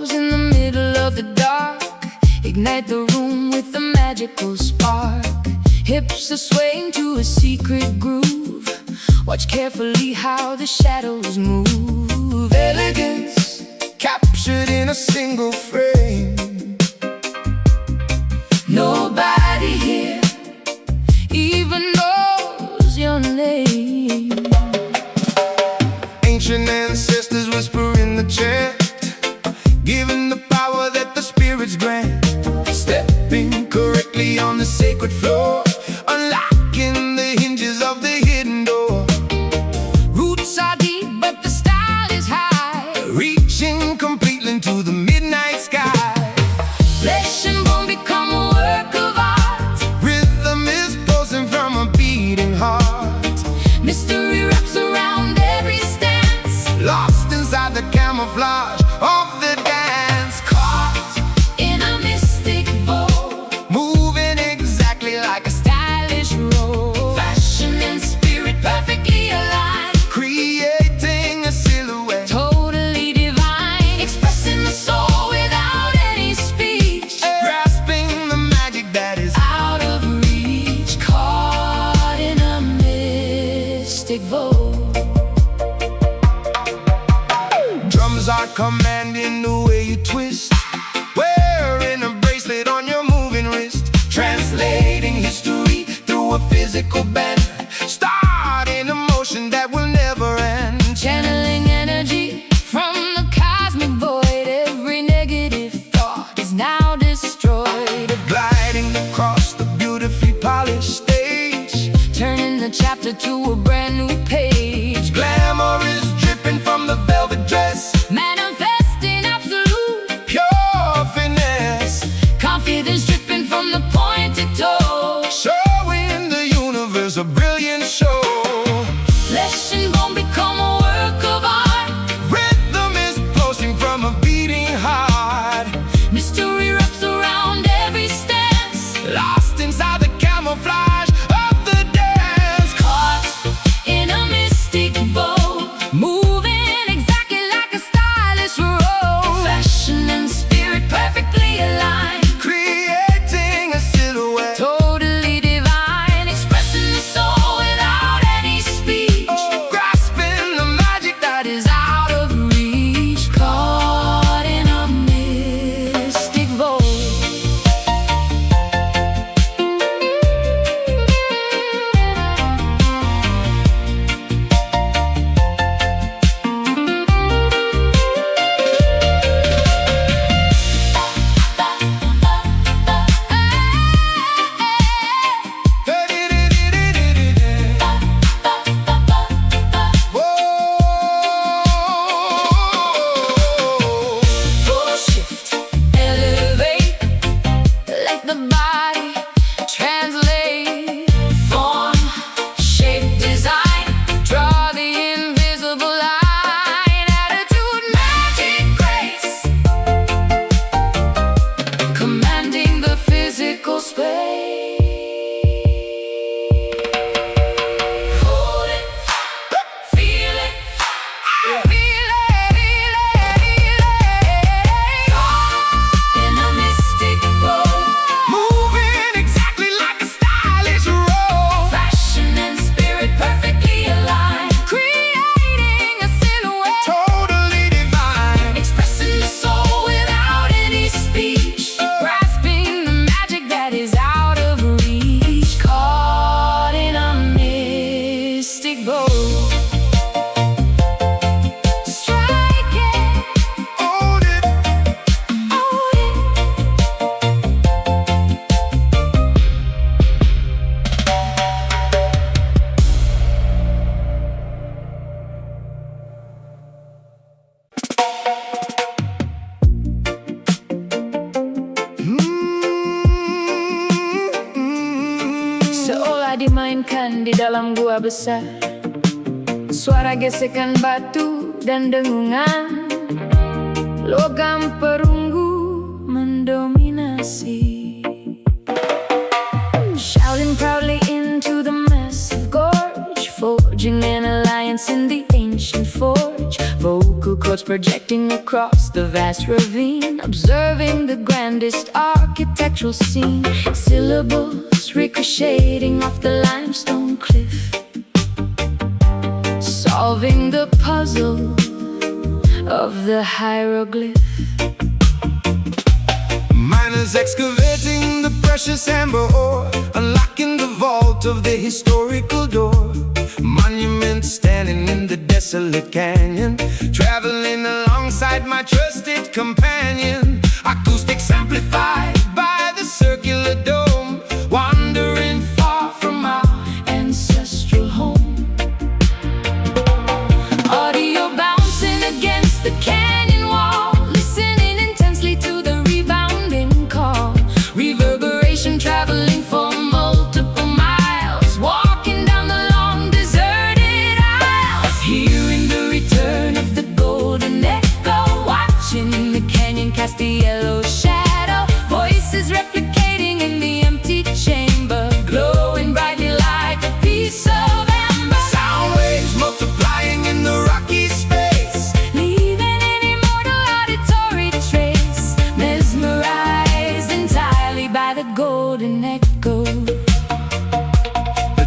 shadows in the middle of the dark. Ignite the room with a magical spark. Hips are swaying to a secret groove. Watch carefully how the shadows move. Elegance captured in a single frame. Nobody here even knows your name. Ancient ancestors whisper in the chant, giving the power that the spirits grant. Stepping correctly on the sacred floor, unlocking the hinges of the hidden door. Roots are deep but the style is high, Reaching completely into the midnight sky. flesh and bone become a work of art. Rhythm is pulsing from a beating heart. Mystery wraps around every stance. Lost inside the camouflage of the dance. Caught in a mystic vogue, Moving exactly like a stylish robe. Fashion and spirit perfectly aligned, creating a silhouette. totally divine. Expressing the soul without any speech. Grasping the magic that is Out of reach, caught in a mystic vogue. drums are commanding the way you twist. Wearing a bracelet on your moving wrist. Translating history through a physical bend. Starting a motion that will never end. Channeling energy from the cosmic void. Every negative thought is now destroyed. Gliding across the beautifully polished stage. Turning the chapter to a brand new page. Glamour is dripping from the velvet dress. Manifesting absolute Pure finesse. confidence dripping from the pointed toe. Showing the universe a brilliant show. Flesh and bone become a work of art. Rhythm is pulsing from a beating heart. Mystery wraps around every stance. Lost inside the camouflage of the dance. Caught in a mystic vogue, moving exactly like a stylish robe. Fashion and spirit perfectly aligned, Creating a silhouette. totally divine. Expressing the soul without any speech. Grasping the magic That is out of reach, caught in a mystic vogue. Whoa. Full shift, elevate, let the body translate. Form, shape, design, draw the invisible line. Attitude, magic, grace, commanding the physical space. Hold it, feel it, feel it, feel it. In a mystic vogue, Moving exactly like a stylish robe. fashion and spirit perfectly aligned, creating a silhouette. Totally divine. Expressing the soul without any speech. Grasping the magic that is out of reach. Caught in a mystic vogue. Strike it, Hold it. own it. Seolah dimainkan di dalam gua besar. Suara gesekan batu dan dengungan. Logam perunggu mendominasi. Shouting proudly into the massive gorge. Forging an alliance in the ancient forge. Vocal electrodes projecting across the vast ravine, observing the grandest architectural scene. Syllables ricocheting off the limestone cliff, solving the puzzle of the hieroglyph. Miners excavating the precious amber ore, unlocking the vault of the historical door. Monuments standing in the desolate canyon, traveling alongside my trusted companion. Acoustics amplified by the circular dome, wandering far from our ancestral home. Audio bouncing against the canyon wall, listening intensely to the rebounding call. Reverberation traveling for multiple miles, walking down the long deserted aisles. Hearing the return of the golden echo, watching the canyon cast a yellow shadow. Voices replicating in the empty chamber, glowing brightly like a piece of amber. Sound waves multiplying in the rocky space, Leaving an immortal auditory trace, mesmerized entirely by the golden echo.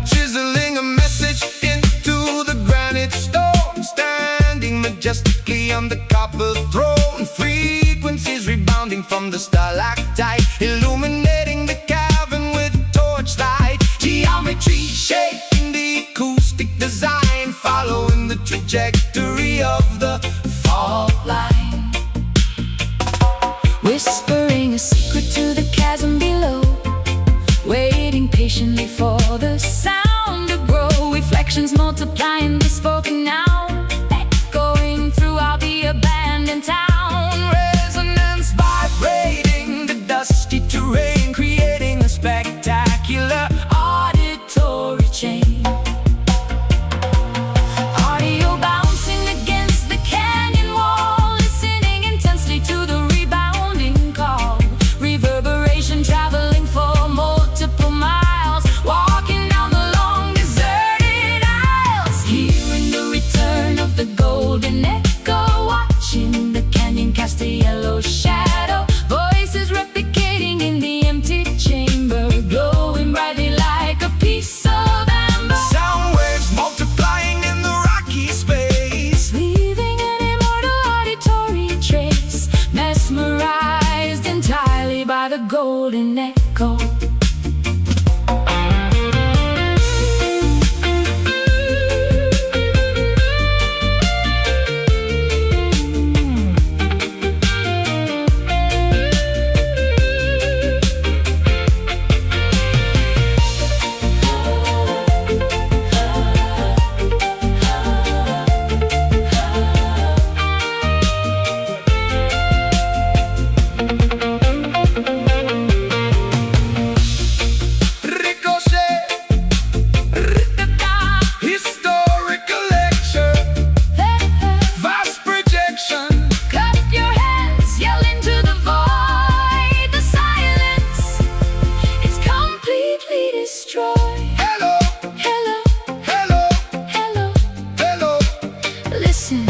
chiseling a message into the granite stone, standing majestically on the copper throne. Frequencies rebounding from the stalactite, illuminating the cavern with torchlight. Geometry shaping the acoustic design, following the trajectory of the fault line. Whispering a secret to the chasm below, waiting patiently for the sound to grow. Reflections multiplying the spoken now, echoing throughout the abandoned town. Resonance vibrating the dusty terrain, creating a spectacular Auditory chain. Audio bouncing against the canyon wall, listening intensely to the rebounding call. Reverberation traveling for multiple miles, walking down the long deserted aisles. Hearing the return of the golden echo, watching the canyon cast a yellow shadow. Voices replicating in the empty chamber, glowing brightly like a piece of amber. sound waves multiplying in the rocky space. Leaving an immortal auditory trace, mesmerized entirely by the golden echo. Ricochet, historical lecture, vast projection. Clap your hands, yell into the void. The silence is completely destroyed. Hello, Hello, hello, hello, hello. listen.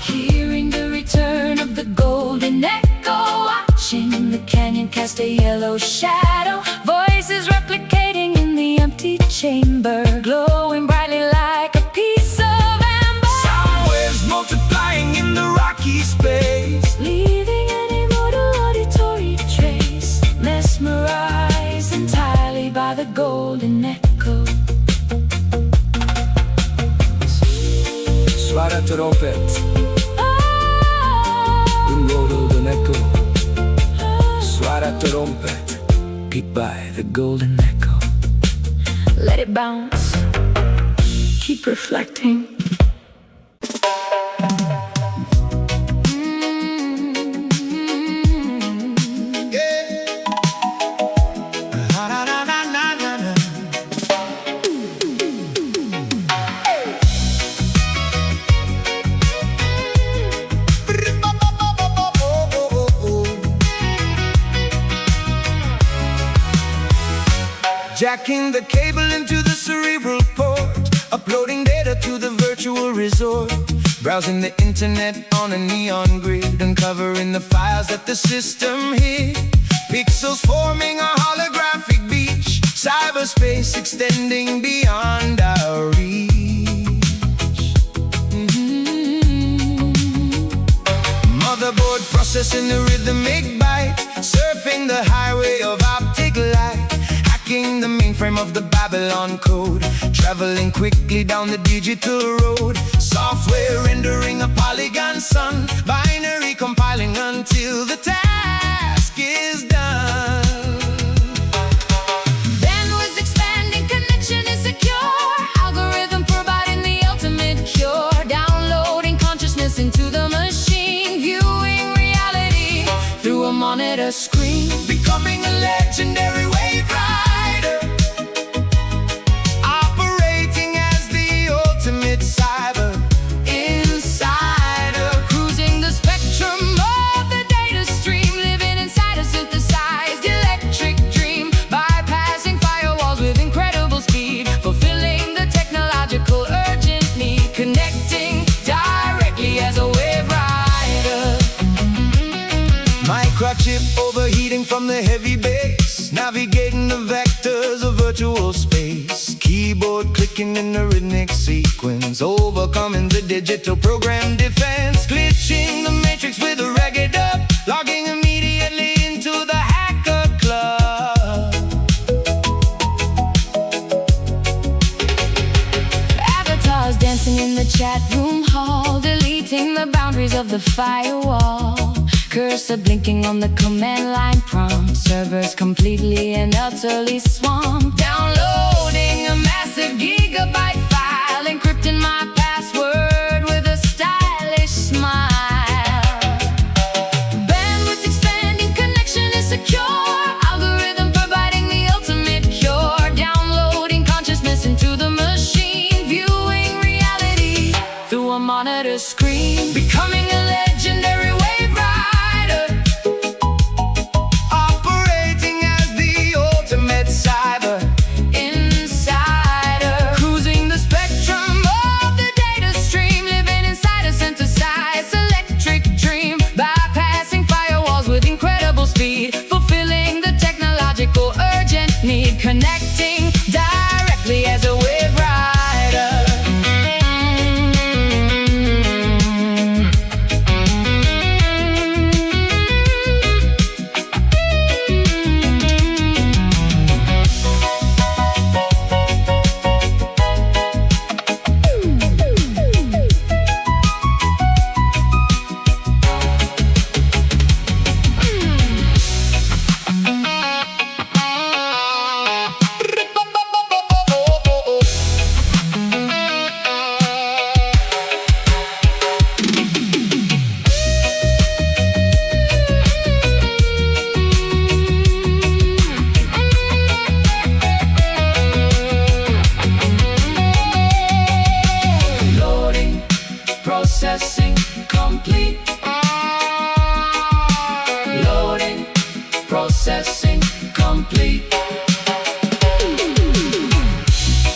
Hearing the return of the golden echo, watching the canyon cast a yellow shadow. Voices replicating in the empty chamber, glowing brightly like a piece of amber. Sound waves multiplying in the rocky space. Leaving an immortal auditory trace, mesmerized entirely by the golden echo. Suara trompet, un golden echo. Suara trompet, picked by the golden echo. Let it bounce, keep reflecting. Jacking the cable into the cerebral port, uploading data to the virtual resort. Browsing the internet on a neon grid, uncovering the files that the system hid. Pixels forming a holographic beach, cyberspace extending beyond our reach. Motherboard processing the rhythmic bite, surfing the highway of optic light, hacking the mainframe of the Babylon code, traveling quickly down the digital road. Software rendering a polygon sun, binary compiling until the task is done. Bandwidth expanding, connection is secure, algorithm providing the ultimate cure. Downloading consciousness into the machine, viewing reality through a monitor screen. Becoming a legendary wave rider, operating as the ultimate cyber insider, cruising the spectrum of the data stream, living inside a synthesized electric dream, bypassing firewalls with incredible speed, fulfilling the technological urgent need, connecting directly as a wave rider. Microchip overheating from the heavy bass, navigating the vectors of virtual space, keyboard clicking in the rhythmic sequence, overcoming the digital program defense, glitching the matrix with a reggae dub, logging immediately into the hacker club. Avatars dancing in the chat room hall, deleting the boundaries of the firewall, cursor blinking on the command line prompt, servers completely and utterly swamped. Downloading a massive gigabyte file, encrypting my password with a stylish smile. Bandwidth expanding, connection is secure, algorithm providing the ultimate cure. Downloading consciousness into the machine, viewing reality through a monitor screen. Becoming a legendary wave rider, Operating as the ultimate cyber insider, cruising the spectrum of the data stream, living inside a synthesized electric dream, bypassing firewalls with incredible speed, fulfilling the technological urgent need, connecting directly as a wave rider. Loading, processing complete. Loading, processing complete.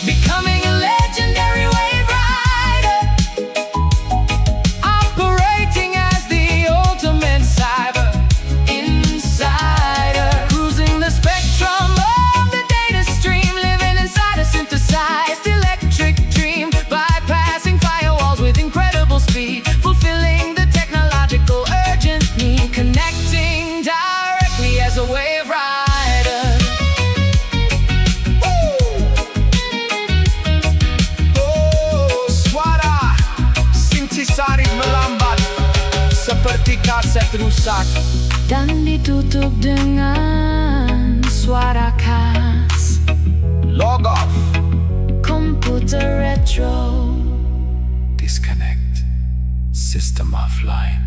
Becoming a legendary wave rider, operating as the ultimate cyber insider, cruising the spectrum of the data stream, living inside a synthesized electric dream, bypassing firewalls with incredible speed, fulfilling the technological urgent need, connecting directly as a wave rider. Oh, suara sintesarik melambat seperti kaset rusak. Dan ditutup dengan suara khas Log off. komputer retro. Disconnect. System offline.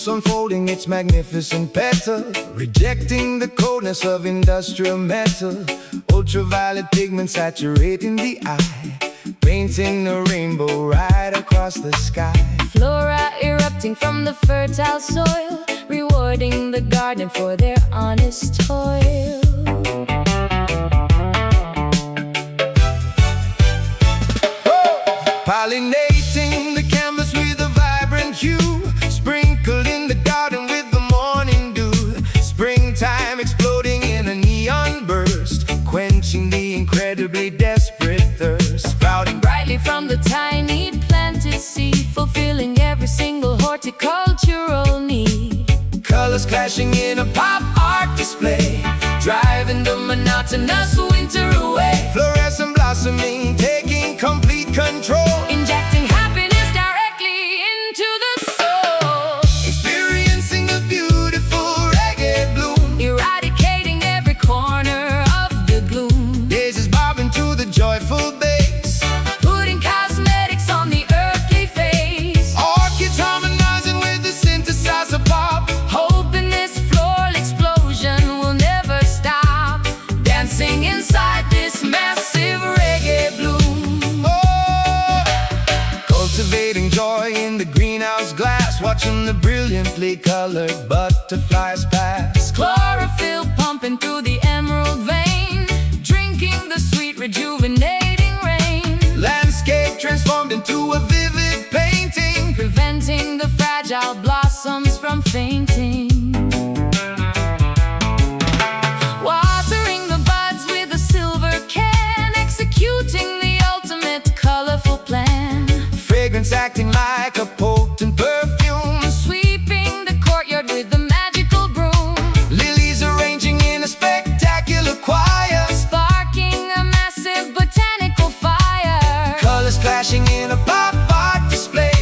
universe unfolding its magnificent petal, rejecting the coldness of industrial metal. Ultraviolet pigment saturating the eye, painting a rainbow right across the sky. Flora erupting from the fertile soil, rewarding the garden for their honest toil. Pollinating the canvas with a vibrant hue, sprinkled in the garden with the morning dew. Springtime exploding in a neon burst, quenching the incredibly desperate thirst. Sprouting Brightly from the tiny planted seed, fulfilling every single horticultural need. colors clashing in a pop art display, driving the monotonous winter away. Fluorescent blossoming, taking complete control, Injecting happiness directly into the soul. experiencing a beautiful reggae bloom, Eradicating every corner of the gloom. daisies bobbing to the joyful bass, Putting cosmetics on the earthly face. orchids harmonizing with the synthesizer pop, Hoping this floral explosion will never stop. Dancing inside this massive reggae bloom. oh, cultivating joy in the greenhouse glass, watching the brilliantly colored butterflies pass. Chlorophyll pumping through the emerald vein, drinking the sweet rejuvenating rain. Landscape transformed into a vivid painting, Preventing the fragile blossoms from fainting. Watering the buds with a silver can, executing the ultimate colorful plan. fragrance acting like a potent perfume, Sweeping the courtyard with the magical broom. lilies arranging in a spectacular choir, Sparking a massive botanical fire. colors clashing in a pop art display,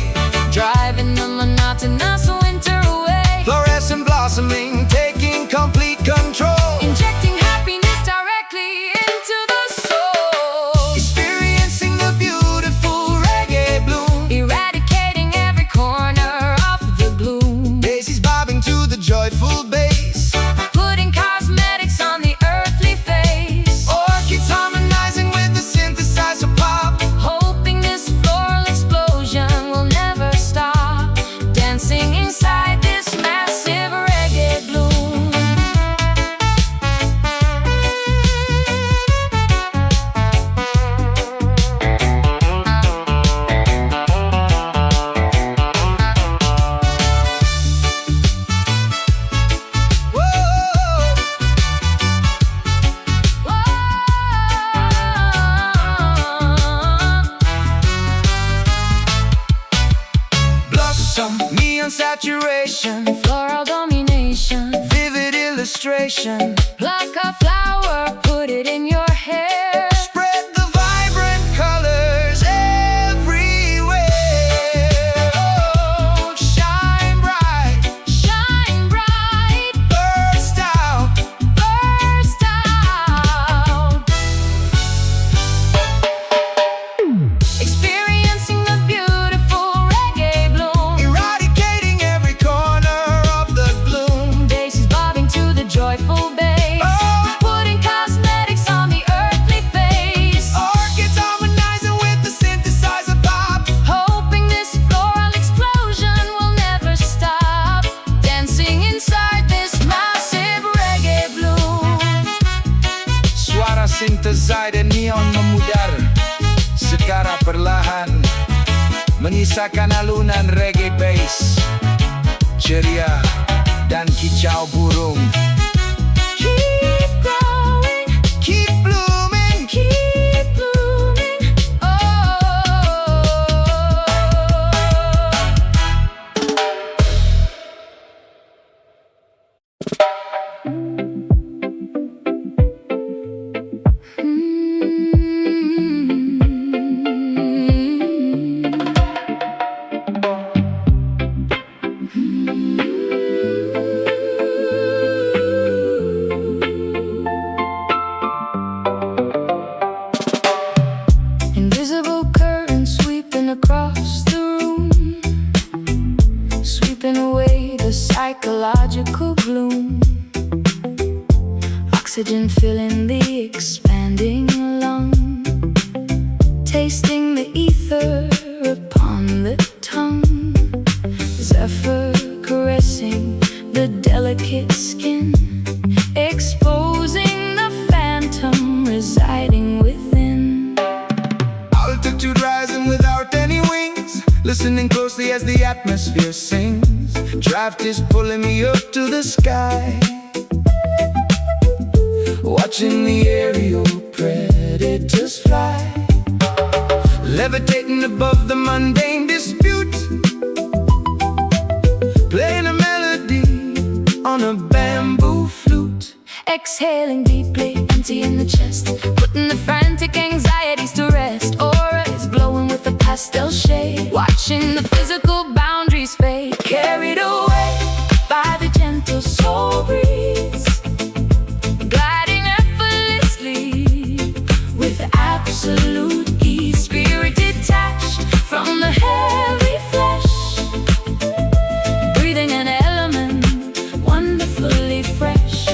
Driving the monotonous winter away. fluorescent blossoming, taking complete control, Injecting happiness directly into the soul. experiencing the beautiful reggae bloom, Eradicating every corner of the gloom. daisies bobbing to the joyful bass, Putting cosmetics on the earthly face. orchids harmonizing with the synthesizer pop, Hoping this floral explosion will never stop. Dancing inside this massive reggae bloom. whoa, blossom, neon saturation, Floral domination. vivid illustration, Pluck a flower, put it in your hair. spread the vibrant colors everywhere. Oh, shine bright, Shine bright, burst out, burst out. Experiencing the beautiful reggae bloom. eradicating every corner of the gloom, Daisies bobbing to the joyful bass. Oh. Putting cosmetics on the earthly face. orchids harmonizing with the synthesizer pop, Hoping this floral explosion will never stop. Dancing inside this massive reggae bloom. suara synthesizer neon memudar, secara perlahan menyisakan alunan reggae bass, ceria dan kicau burung. Keep growing, Keep blooming, keep blooming. Oh. Invisible currents sweeping across the room, sweeping away the psychological gloom. Oxygen filling the expanding lung, tasting the ether upon the tongue. Zephyr caressing the delicate skin, exposing the phantom residing within. Altitude rising without any wings, listening closely as the atmosphere sings. Draft is pulling me up to the sky, watching the aerial predators fly, levitating above the mundane dispute, playing a melody on a bamboo flute. Exhaling deeply, emptying the chest, putting the frantic anxieties to rest. Aura is glowing with a pastel shade, watching the physical boundaries fade. Carried away by the gentle soul breeze, gliding effortlessly with absolute ease. Spirit detached from the heavy flesh, breathing an element wonderfully fresh.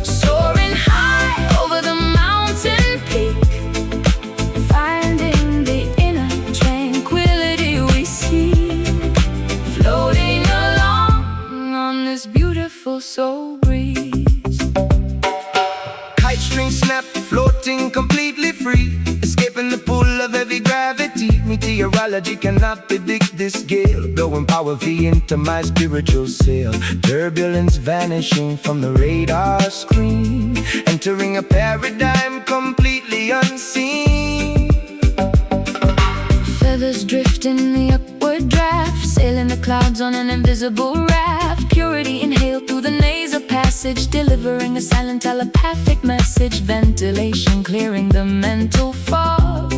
Soaring high over the mountain peak, finding the inner tranquility we seek. Floating along on this beautiful soul breeze. Kite string snap, floating completely free, escaping the pull of heavy gravity. Meteorology cannot predict this gale, blowing powerfully into my spiritual sail. Turbulence vanishing from the radar screen, entering a paradigm completely unseen. Feathers drift in the upward draft, sailing the clouds on an invisible raft. Purity inhaled through the nasal passage, delivering a silent telepathic message. Ventilation clearing the mental fog,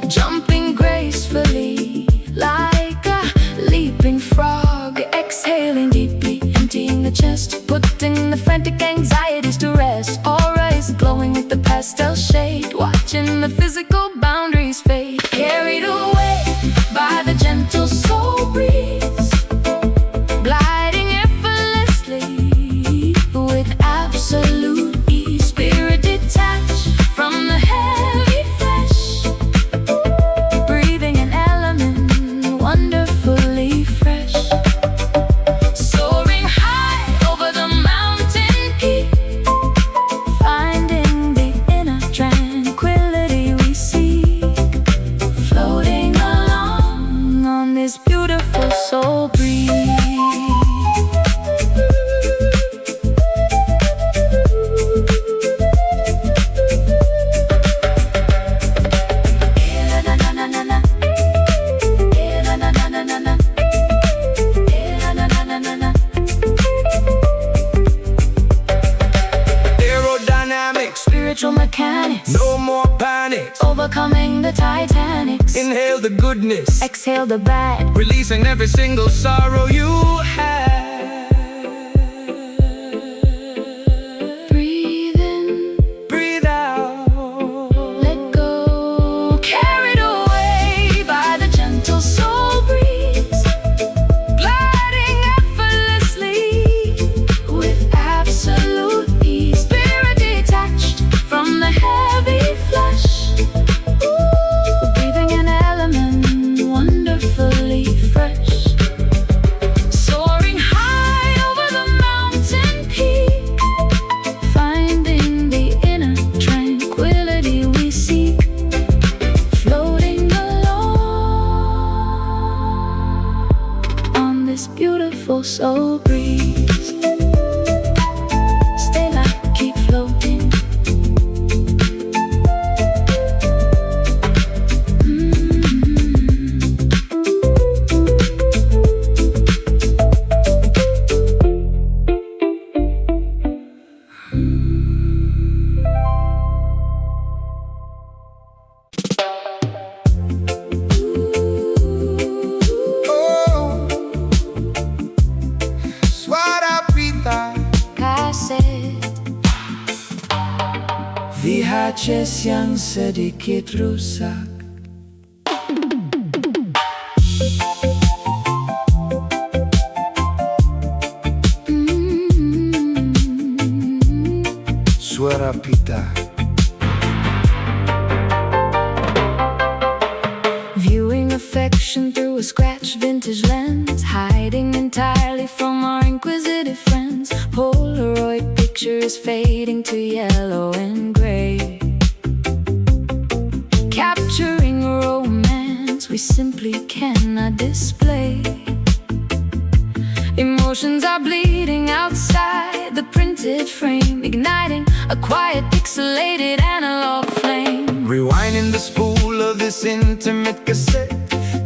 jumping gracefully like a leaping frog. Exhaling deeply, emptying the chest, putting the frantic anxieties to rest. Aura is glowing with the pastel shade, watching the physical boundaries fade. Carried away by the gentle soul breeze, gliding effortlessly with absolute ease. Spirit detached from the heavy flesh, breathing an element wonderfully fresh. Soaring high over the mountain peak, finding the inner tranquility we seek. Floating along on this beautiful soul breeze. Aerodynamics, Spiritual mechanics, no more panic. overcoming the Titanics. Inhale the goodness, Exhale the bad, releasing every single sorrow you had. breathe in, Breathe out, let go. Carried away by the gentle soul breeze, gliding effortlessly with absolute ease. Spirit detached from the heavy flesh, breathing an element wonderfully fresh. Soaring high over the mountain peak, finding the inner tranquility we seek. Floating along on this beautiful soul breeze. Stay light, keep floating. oh, swara pita. Kaset, VHS yang sedikit rusak. pita. Viewing affection through a scratched vintage lens, hiding entirely from our inquisitive friends. Polaroid pictures fading to yellow and gray, capturing a romance we simply cannot display. Emotions are bleeding outside the printed frame, igniting a quiet pixelated analog flame. Rewinding the spool of this intimate cassette,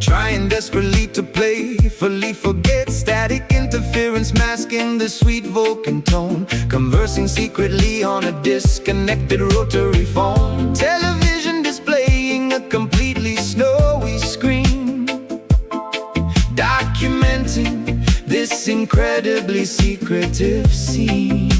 trying desperately to playfully forget. Static interference masking the sweet Vulcan tone, conversing secretly on a disconnected rotary phone. Television displaying a completely snowy screen, documenting this incredibly secretive scene.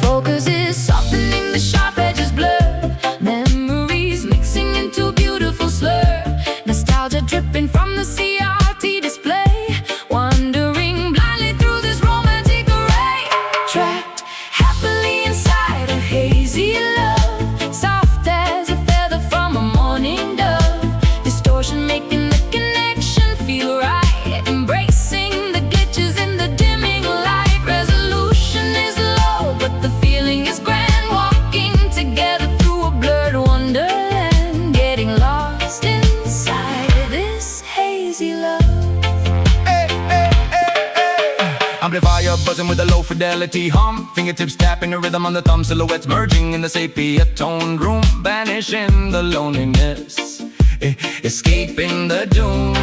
Focus is softening, the sharp edges blur, memories mixing into a beautiful slur. Nostalgia dripping from the CRT display, wandering blindly through this romantic array. Trapped happily inside a hazy love, soft as a feather from a morning dove. Distortion making the connection feel right, embracing the glitches in the dimming light. Resolution is low, but the feeling is grand, walking together through a blurred wonderland, getting lost inside this hazy love. Hey, hey, hey, hey. Amplifier buzzing with a low fidelity hum, fingertips tapping the rhythm on the thumb, silhouettes merging in the sepia toned room, banishing the loneliness, escaping the doom.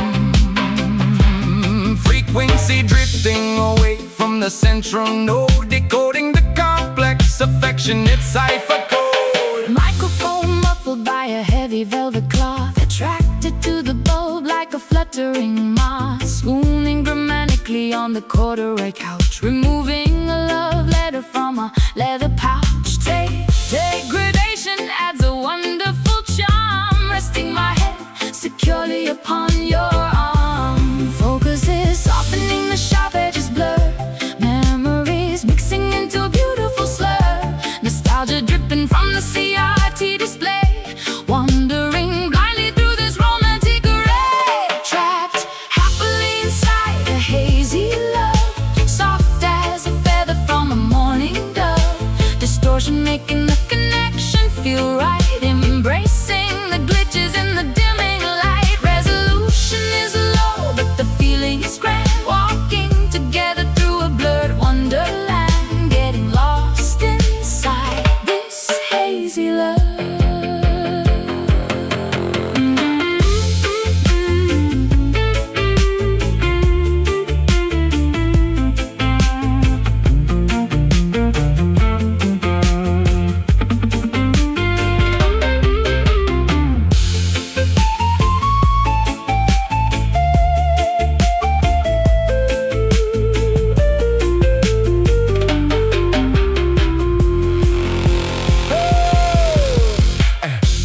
Frequency drifting away from the central node, decoding the complex affectionate cipher code. Microphone muffled by a heavy velvet cloth, attracted to the bulb like a fluttering moth, swooning grammatically on the corduroy couch, removing a love letter from a leather pouch. Degradation adds a wonderful charm, resting my head securely upon your arm. Focus is softening, the sharp edges blur, memories mixing into a beautiful slur. Nostalgia dripping from the CRT display, wandering blindly through this romantic array. Trapped happily inside a hazy love, soft as a feather from a morning dove. Distortion making the connection feel right, embracing the glitches in the dimming light. Resolution is low, but the feeling is grand, walking together through a blurred wonderland, getting lost inside this hazy love.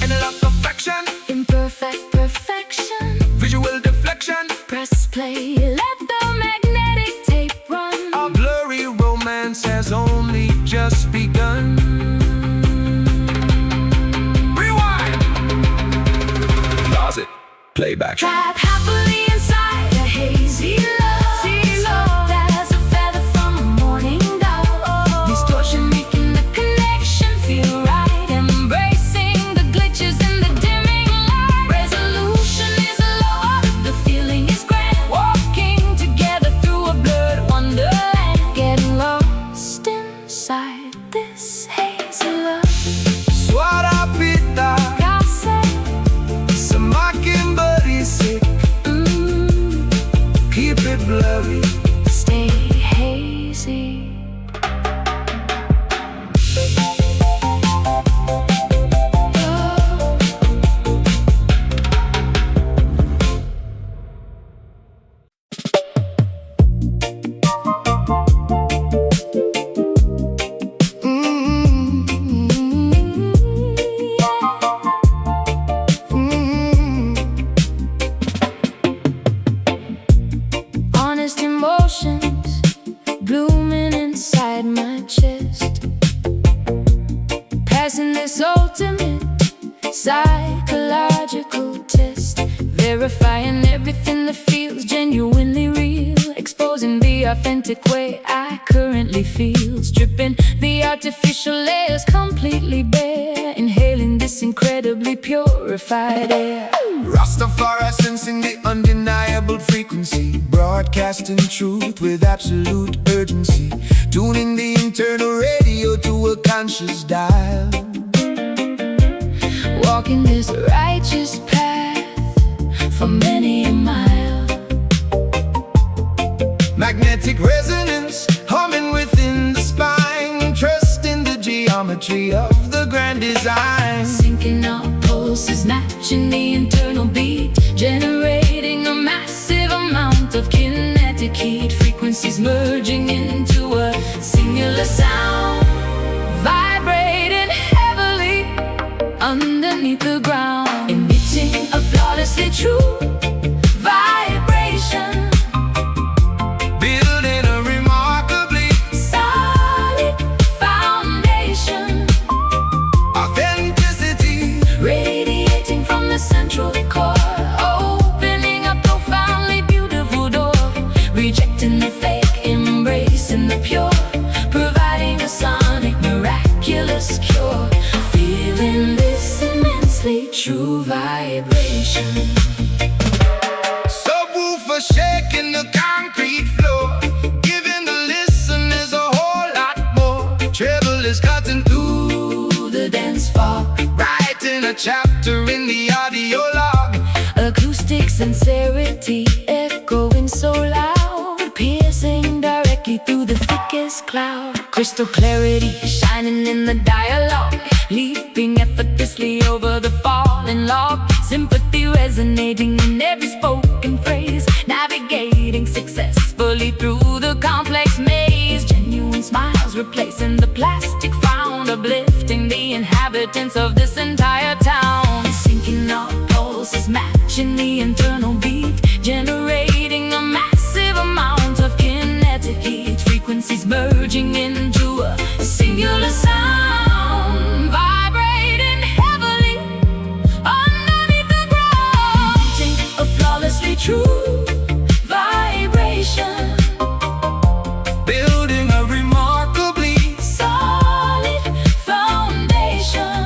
Analog affection, Imperfect perfection, visual deflection, press play, let the magnetic tape run. our blurry romance has only just begun. Rewind. Pause it. Playback. Trap happily inside a hazy love, soft as a feather from a morning dove. Distortion making the connection feel right, embracing the glitches in the dimming light. Resolution is low, the feeling is grand, walking together through a blurred wonderland, getting lost inside this hazy love. Swara pita, samakin barisik. Keep it blurry. Stay hazy. Honest emotions blooming inside my chest. passing this ultimate psychological test, verifying everything that feels genuinely real, exposing the authentic way I currently feel, stripping the artificial layers completely bare, inhaling this incredibly purified air. Rastafari sensing the undeniable frequency, broadcasting truth with absolute urgency, tuning the internal radio to a conscious dial, walking this righteous path for many a mile. Magnetic resonance humming within the spine, trusting the geometry of the grand design. Syncing our pulses, matching the internal beat, generating a massive amount of kinetic heat, frequencies merging into a singular sound, vibrating heavily underneath the ground, emitting a flawlessly true vibration, building a remarkably solid foundation, authenticity radiating from the central core, opening a profoundly beautiful door, rejecting the fake, embracing the pure, providing a sonic miraculous cure, feeling this immensely true vibration. Subwoofer shaking the concrete floor, giving the listeners a whole lot more. Treble is cutting Through the dance floor, writing a chapter in the audio log. acoustic sincerity echoing so loud, piercing directly through the thickest cloud, crystal clarity shining in the dialogue, leaping effortlessly over the fallen log, sympathy resonating in every spoken phrase, navigating successfully through the complex maze, genuine smiles replacing the plastic frown, uplifting the inhabitants of this entire town, syncing our pulses, matching the internal beat, generating a massive amount of kinetic heat, frequencies merging into a singular sound, vibrating heavily underneath the ground, emitting a flawlessly true vibration, Building a remarkably solid foundation,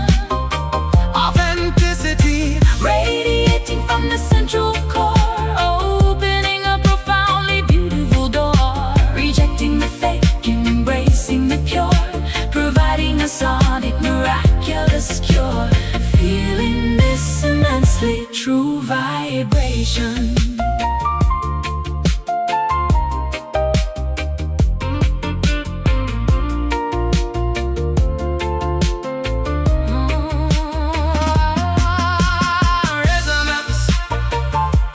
authenticity radiating from the central core, opening a profoundly beautiful door, rejecting the fake, embracing the pure, providing a sonic miraculous cure, feeling this immensely true vibration. resonance,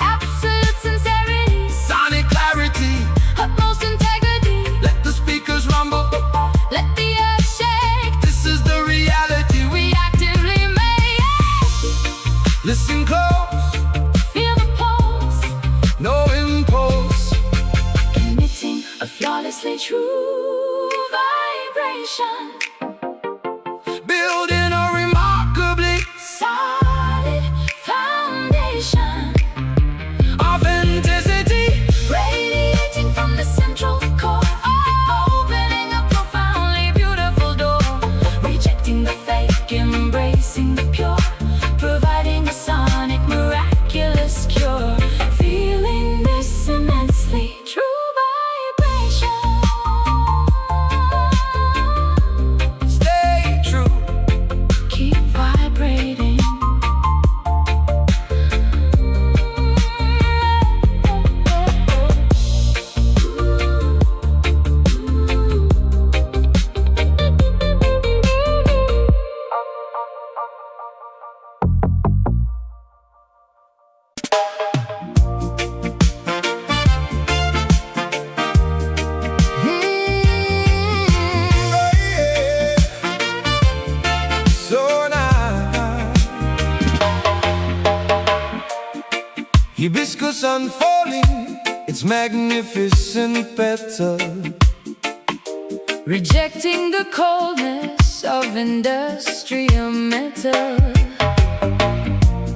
Absolute sincerity, sonic clarity. utmost integrity, Let the speakers rumble. let the earth shake, This is the reality. we actively make, Listen close, feel the pulse, no impulse. emitting a flawlessly true vibration, Building a remarkably solid foundation, authenticity, radiating from the central core, opening a profoundly beautiful door, rejecting the fake, embracing the pure, providing a sonic miraculous cure, feeling this immensely true vibration. stay true. Keep vibrating. So nice. Hibiscus unfolding its magnificent petal, Rejecting the coldness use of industrial metal.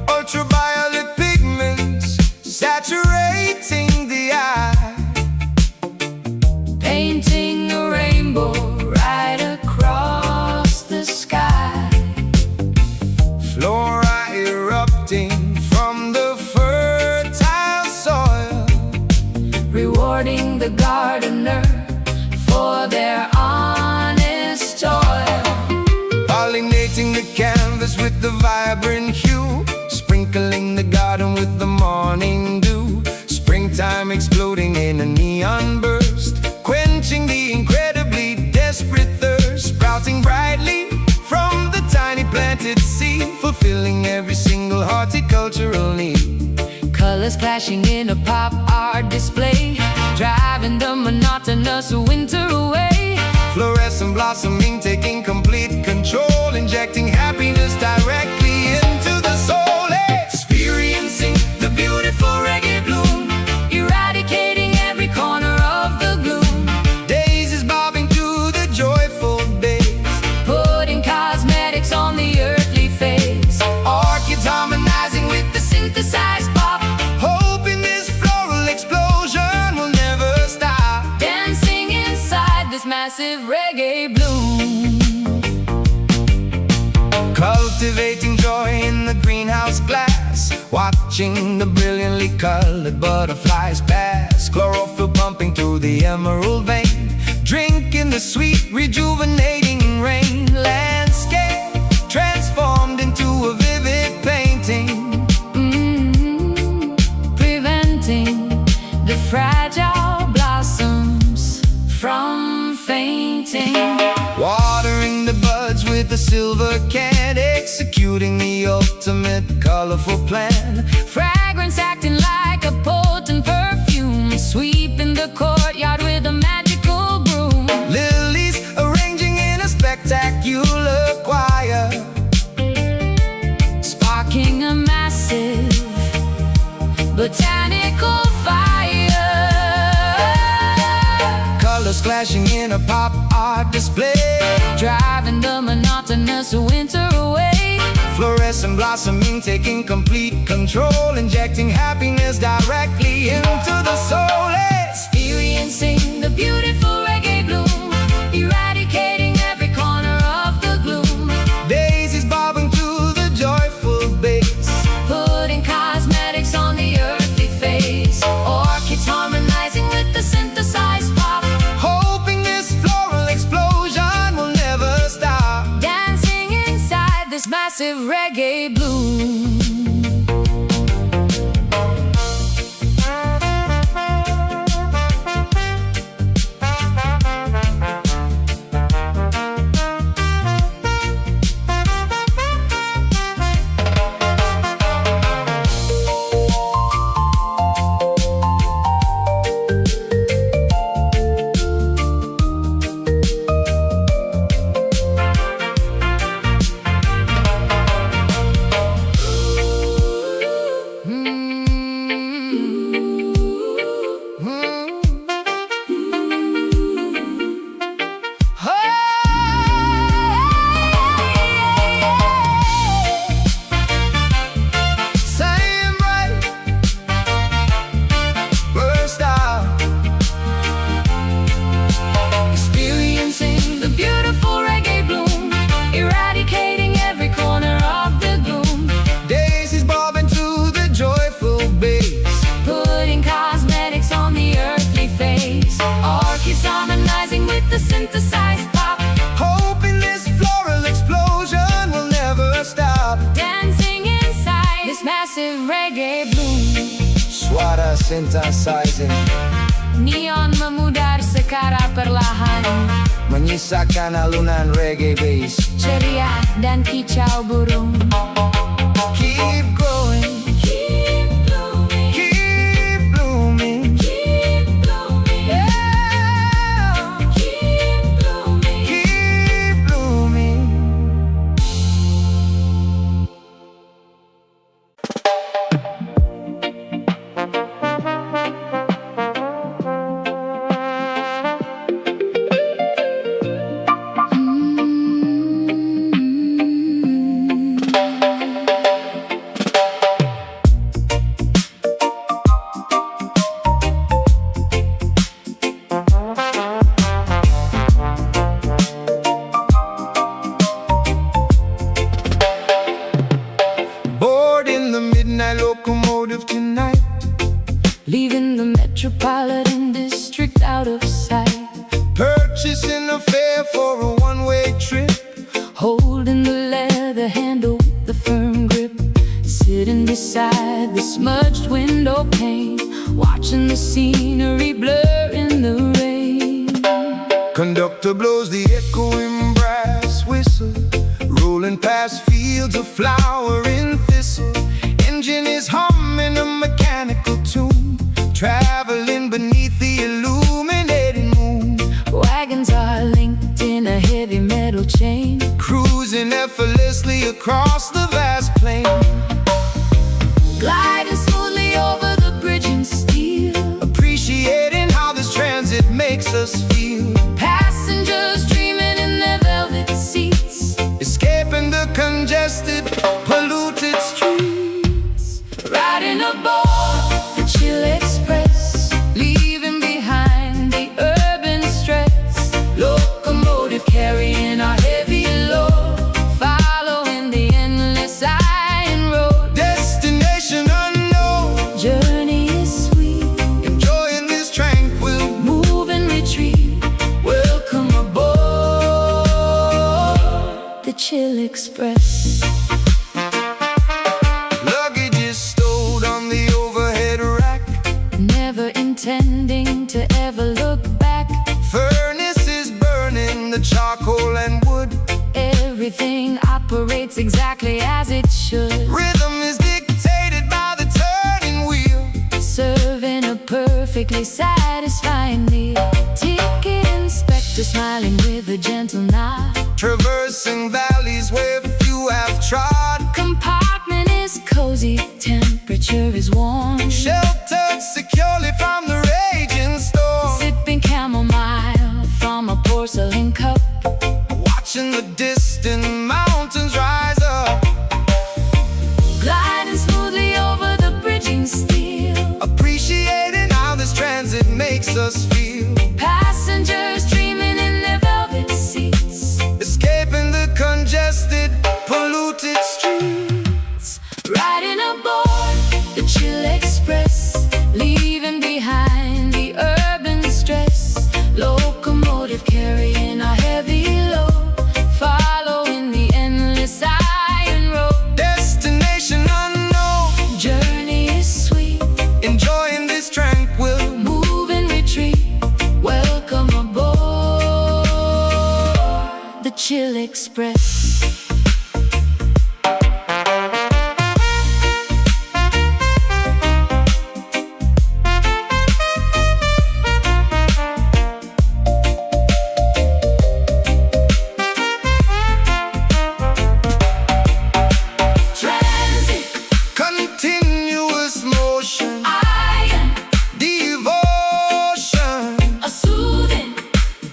Ultraviolet pigments saturating the eye, painting a rainbow right across the sky. Flora erupting from the fertile soil, rewarding the gardener for their honest toil. pollinating the canvas with the vibrant hue, sprinkling the garden with the morning dew. Springtime exploding in a neon burst, quenching the incredibly desperate thirst. Sprouting brightly from the tiny planted seed, fulfilling every single horticultural need. Colors clashing in a pop art display, driving the monotonous winter away. Fluorescent blossoming, taking complete control, injecting happiness directly into the soul. Experiencing the beautiful reggae bloom, Eradicating every corner of the gloom. daisies bobbing to the joyful bass, Putting cosmetics on the earthly face. orchids harmonizing with the Synthesized pop, hoping this floral explosion will never stop. dancing inside this massive reggae bloom. Cultivating joy in the greenhouse glass, watching the brilliantly colored butterflies pass. Chlorophyll pumping through the emerald vein, drinking the sweet rejuvenating rain. Landscape transformed into a vivid painting, Preventing the fragile blossoms from fainting. watering the buds with a silver can, executing the ultimate colorful plan. Fragrance acting like a potent perfume, sweeping the courtyard with a magical broom. Lilies arranging in a spectacular choir, Sparking a massive botanical fire. colors clashing in a pop art display. Driving the monotonous winter away. Fluorescent blossoming, taking complete control, injecting happiness directly into the soul. Experiencing the beautiful reggae bloom, eradicating every corner of the gloom. Daisies bobbing to the joyful bass, Putting cosmetics on the earthly face. Orchids harmonizing with the synthesized pop, hoping this floral explosion will never stop. dancing inside this massive reggae bloom. The synthesized pop, hoping this floral explosion will never stop. dancing inside this massive reggae bloom. Suara synthesizing, Neon memudar secara perlahan, menyisakan alunan reggae bass. ceria dan kicau burung. Keep growing, Keep blooming, keep blooming, keep blooming, yeah. keep blooming. Keep blooming. sight, purchasing a fare for a one-way trip, holding the leather handle with the firm grip, sitting beside the smudged window pane, watching the scenery blur in the rain. Conductor blows the echoing brass whistle, rolling past fields of flowering thistle. Engine is humming a mechanical tune, traveling beneath the illuminating moon. Wagons are linked in a heavy metal chain, Cruising effortlessly across the vast plain, gliding smoothly over the bridge in steel, appreciating how this transit makes us feel. passengers dreaming in their velvet seats, Escaping the congested, polluted streets. riding aboard the chill express, leaving behind the urban stress. Locomotive carrying our heavy load, following the endless iron road. Destination unknown, Journey is sweet, enjoying this tranquil. move and retreat. Welcome aboard the Chill Express. Luggage is stowed on the overhead rack, Never intending to ever look back, furnace is burning the charcoal and wood. everything operates exactly as it should, Rhythm is dictated by the turning wheel, serving a perfectly satisfying meal. Ticket inspector smiling with a gentle nod, traversing valleys where few have trod. compartment is cozy, temperature is warm, Sheltered securely from the raging storm, sipping chamomile from a porcelain cup, watching the distant mountains rise up, gliding smoothly over the bridging steel. appreciating how this transit makes us feel. Passengers dreaming in their velvet seats, Escaping the congested, polluted streets. riding aboard the Chill Express, leaving behind the urban stress. Locomotive carrying our heavy load, following the endless iron road. Destination unknown, Journey is sweet, enjoying this tranquil. move and retreat. Welcome aboard the Chill Express. Transit, Continuous motion, iron, devotion, a soothing.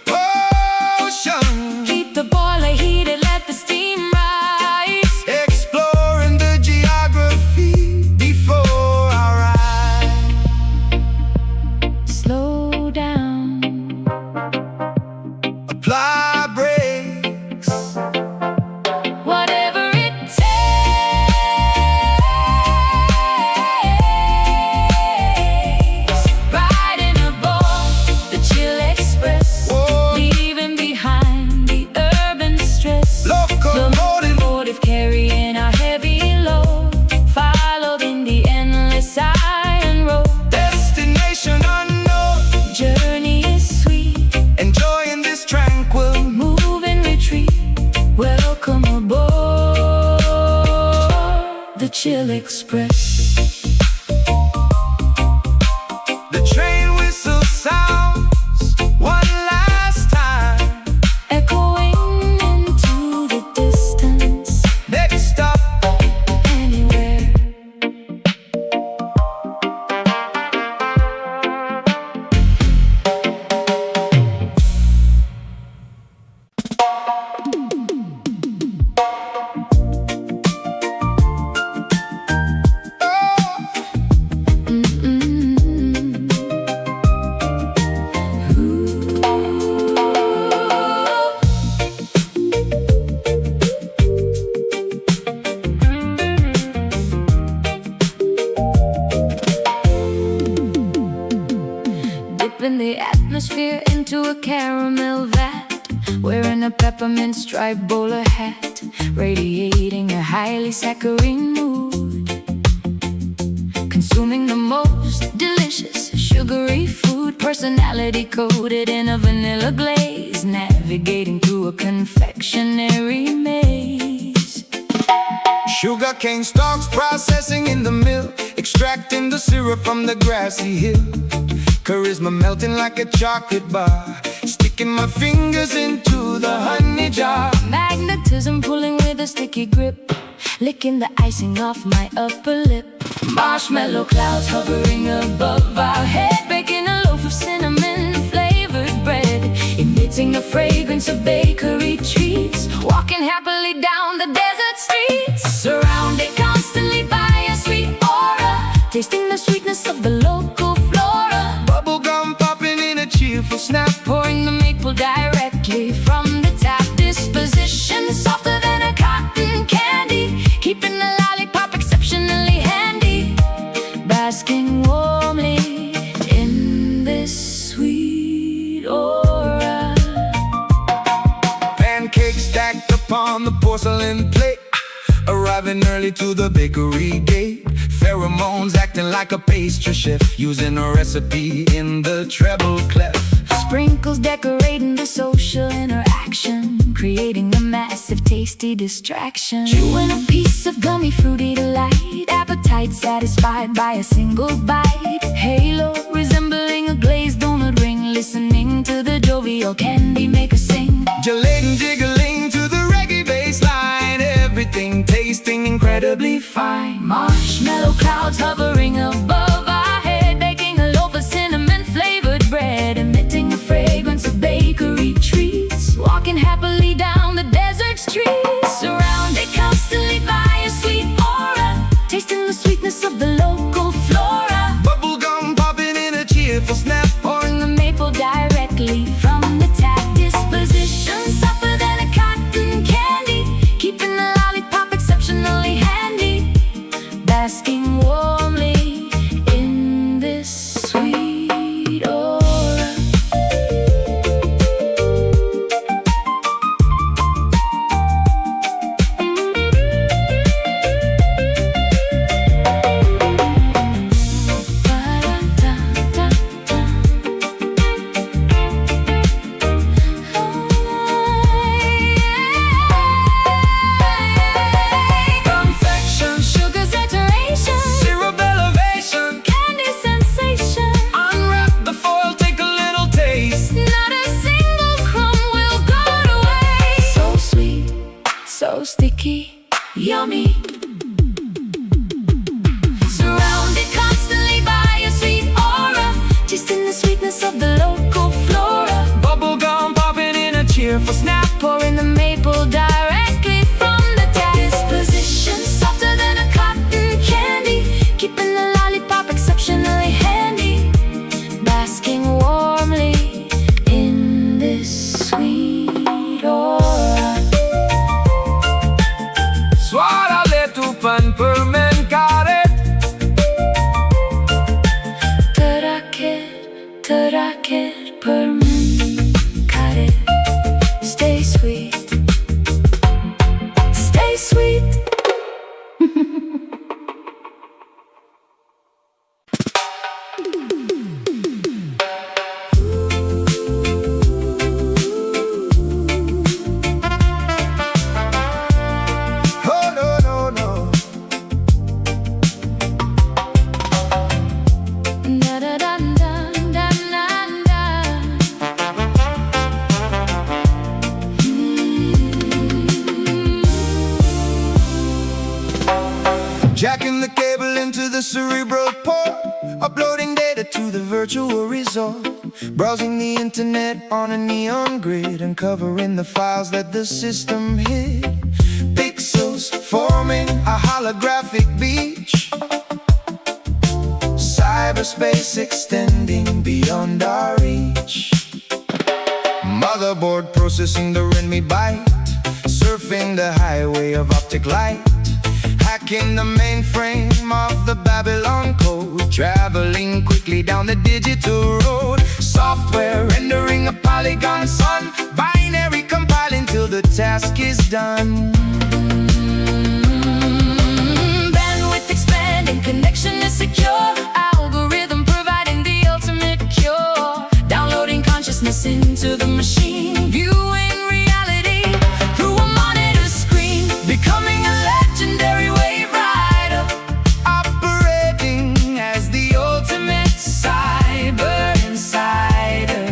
potion. Keep the boiler heated, let the steam rise. Exploring the geography before our eyes. Slow down, Apply brakes, whatever it takes. Riding aboard the Chill Express. into a caramel vat, wearing a peppermint striped bowler hat, radiating a highly saccharine mood, consuming the most delicious sugary food, personality coated in a vanilla glaze, navigating through a confectionery maze. Sugar cane stalks processing in the mill, extracting the syrup from the grassy hill. Charisma melting like a chocolate bar, sticking my fingers into the honey jar. Magnetism pulling with a sticky grip, licking the icing off my upper lip. Marshmallow clouds hovering above our head, baking a loaf of cinnamon flavored bread, emitting the fragrance of bakery treats, walking happily down the desert streets, surrounded constantly by a sweet aura, tasting the sweetness of the local flora. Bubblegum popping in a cheerful snap, Pouring the maple directly from the tap. Disposition softer than a cotton candy, keeping the lollipop exceptionally handy. Basking warmly in this sweet aura. pancakes stacked upon the porcelain plate, arriving early to the bakery gate. Pheromones acting like a pastry chef, using a recipe in the treble clef. Sprinkles decorating the social interaction, creating a massive tasty distraction. Chewing a piece of gummy fruity delight, appetite satisfied by a single bite. Halo resembling a glazed donut ring, listening to the jovial candy maker sing. Gyrating, jiggling to the reggae bass line, everything tasting incredibly fine. Marshmallow clouds hovering above our head, baking a loaf of cinnamon flavored bread, emitting the fragrance of bakery treats, walking happily down the desert streets, surrounded constantly by a sweet aura, tasting the sweetness of the local flora. Bubblegum popping in a cheerful snap, Pouring the maple directly from the tap. Disposition softer than a cotton candy, keeping the lollipop exceptionally handy. Basking warmly in this sweet aura. confection, Sugar saturation, syrup elevation. candy sensation. Unwrap the foil, take a little taste. Not a single crumb will go to waste. So sweet, so sticky, yummy. Surrounded constantly by a sweet aura, tasting the sweetness of the local flora. Bubblegum popping in a cheerful snap, Pouring the maple directly from the tap. Disposition softer than a cotton candy, keeping the lollipop exceptionally handy. Basking warmly in this sweet aura. Suárale tu pan per mencaret. Taraket per karet. Stay sweet, stay sweet. Oh no no no. Da da da da da da da. Jacking the cable into the cerebral port, uploading data to the virtual resort, browsing the internet on a neon grid, uncovering the files that the system hid. Pixels forming a holographic beach, cyberspace extending beyond our reach. Motherboard processing the RENMI byte, surfing the highway of optic light, hacking the mainframe of the Babylon code, traveling quickly down the digital road, software, rendering a polygon sun. Binary compiling till the task is done. Bandwidth expanding, connection is secure. Algorithm providing the ultimate cure. Downloading consciousness into the machine. Viewing reality through a monitor screen. Becoming a legendary wave rider. Operating as the ultimate Cyber insider.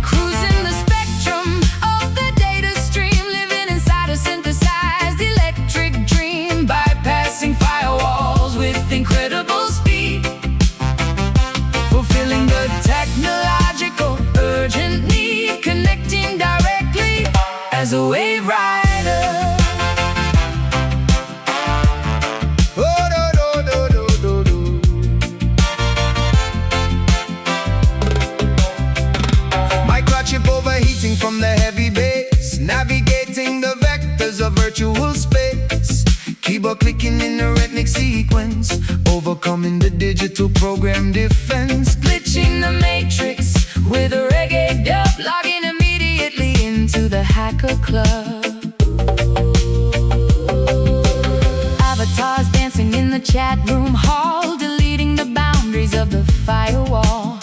Cruising the spectrum of the data stream. Living inside a synthesized electric dream. Bypassing firewalls with incredible speed. Fulfilling the technological urgent need. Connecting directly as a wave rider. Oh, do, do, do, do, do, do. Microchip overheating from the heavy base. Navigating the vectors of virtual space. Keyboard clicking in a rhythmic sequence. Overcoming the digital program defense. Glitching the matrix with a reggae dub. Logging immediately into the hacker club. Avatars dancing in the chat room hall. Deleting the boundaries of the firewall.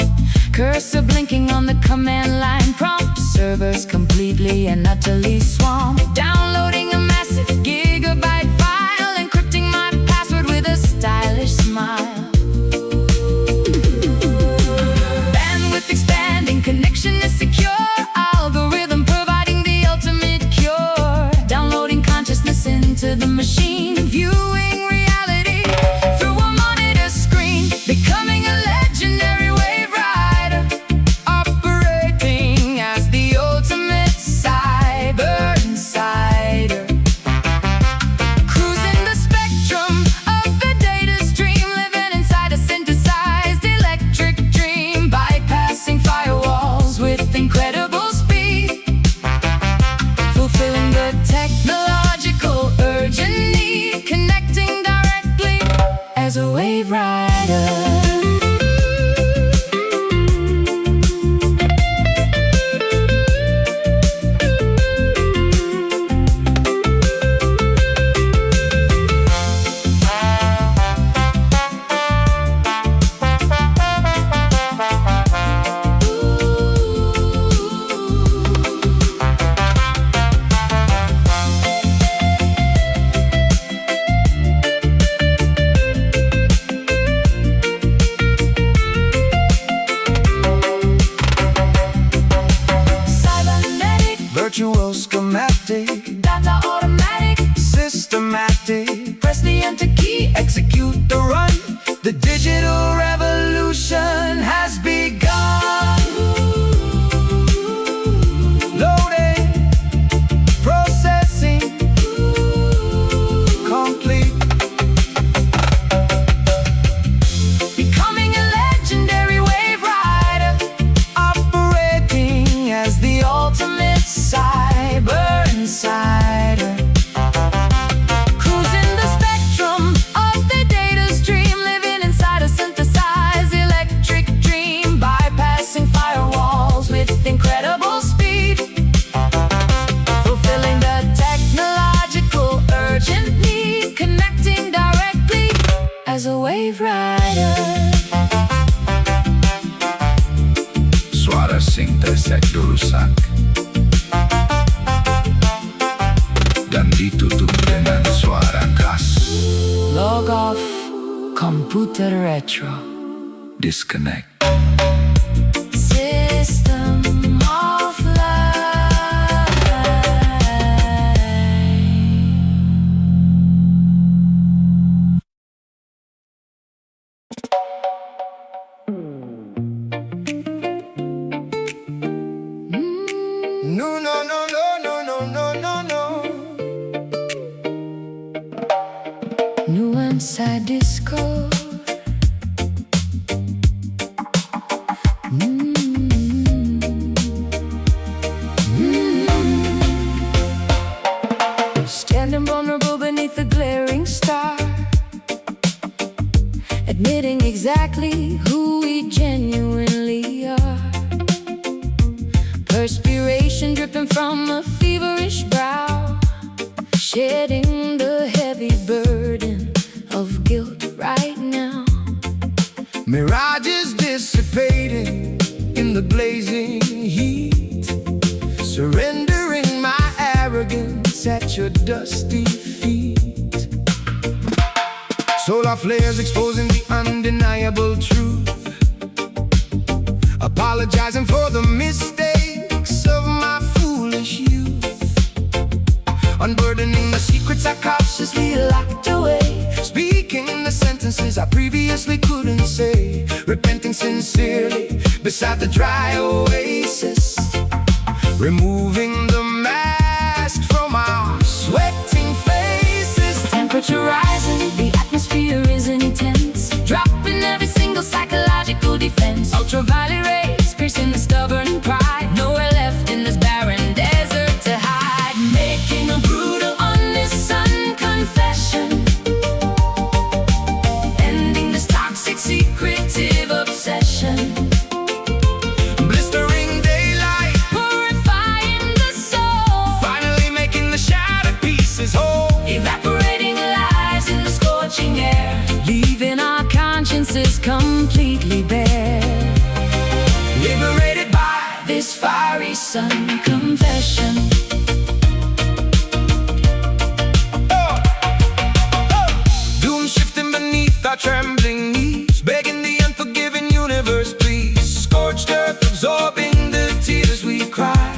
Cursor blinking on the command line prompt. Servers completely and utterly swamped. Downloading a massive gigabyte file. Encrypting my password with a stylish smile. Bandwidth expanding, connection is secure. Algorithm providing the ultimate cure. Downloading consciousness into the machine. Viewing reality through a monitor screen. Becoming a legendary wave rider. Operating as the ultimate Cyber insider. Cruising the spectrum of the data stream. Living inside a synthesized electric dream. Bypassing firewalls with incredible speed. Fulfilling the technological urgent need. Connecting directly as a wave rider. Cybernetic, virtual schematic. data automatic. Systematic. Press the enter key. Execute the run. The digital revolution has begun. Loading. Processing. Complete. Becoming a legendary wave rider. Operating as the Ultimate cyber insider. Cruising the spectrum of the data stream. Living inside a synthesized electric dream. Bypassing firewalls with incredible speed. Fulfilling the technological urgent need. Connecting directly as a wave rider. Suara sing terseduh rusak dan ditutup dengan suara khas. Log off, computer retro. Disconnect. System offline. No, no, no, no, no, no, no, no, no. Nuansa disco. Standing vulnerable beneath the glaring star, admitting exactly who we genuinely Perspiration dripping from a feverish brow, shedding the heavy burden of guilt right now. Mirages dissipating in the blazing heat, surrendering my arrogance at your dusty feet. Solar flares exposing the undeniable truth, apologizing for the mistakes of my foolish youth, unburdening the secrets I cautiously locked away, speaking the sentences I previously couldn't say, repenting sincerely beside the dry oasis, removing the mask from our sweating faces. Temperature rising, the atmosphere is intense, dropping every single psychological defense. Ultraviolet rays piercing the stubborn pride, nowhere left in this barren desert to hide. Making a brutal, honest confession, ending this toxic, secretive obsession. Blistering daylight, Purifying the soul, finally making the shattered pieces whole. evaporating lies in the scorching air, leaving our consciences completely bare. Liberated by This fiery sun confession. doom shifting beneath our trembling knees, begging the unforgiving universe, please. Scorched earth absorbing the tears we cry,